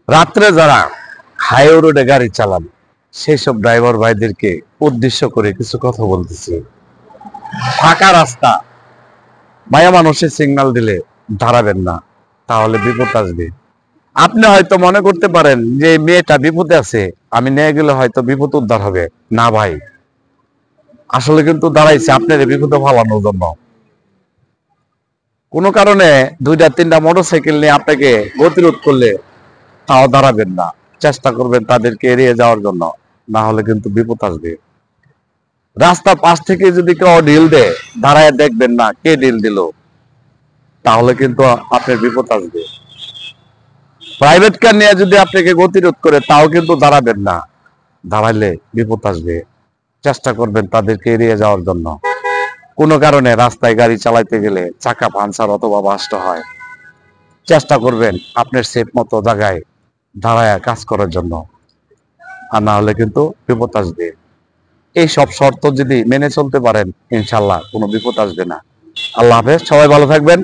রাত্রে যারা হাইওয়ে রোডে গাড়ি চালান সেই সব ড্রাইভার ভাইদেরকে উদ্দেশ্য করে কিছু কথা বলতেছি। ফাঁকা রাস্তা মায়া মানুষের সিগন্যাল দিলে দাঁড়াবেন না, তাহলে বিপদ আসবে। আপনি হয়তো মনে করতে পারেন যে মেয়েটা বিপদে আছে, আমি নিয়ে গেলে হয়তো বিপদ উদ্ধার হবে। না ভাই, আসলে কিন্তু দাঁড়াইছে আপনার বিপদে ফালানোর জন্য। কোনো কারণে দুইটা তিনটা মোটরসাইকেল নিয়ে আপনাকে গতিরোধ করলে তাও দাঁড়াবেন না, চেষ্টা করবেন তাদেরকে এড়িয়ে যাওয়ার জন্য, না হলে কিন্তু বিপদ আসবে। রাস্তার পাশ থেকে যদি কেউ ঢিল দেয়, দাঁড়ায় দেখবেন না কে ঢিল দিল, তাহলে কিন্তু আপনার বিপদ আসবে। প্রাইভেট কার নিয়ে যদি আপনাকে গতিরোধ করে, তাও কিন্তু দাঁড়াবেন না, দাঁড়াইলে বিপদ আসবে। চেষ্টা করবেন তাদেরকে এড়িয়ে যাওয়ার জন্য। কোনো কারণে রাস্তায় গাড়ি চালাইতে গেলে চাকা পাঞ্চার অথবা বাস্ট হয়, চেষ্টা করবেন আপনার সেফ মতো জায়গায় দাঁড়ায় কাজ করার জন্য, আর না হলে কিন্তু বিপদ আসবে। এই সব শর্ত যদি মেনে চলতে পারেন, ইনশাল্লাহ কোনো বিপদ আসবে না। আল্লাহ হাফেজ, সবাই ভালো থাকবেন।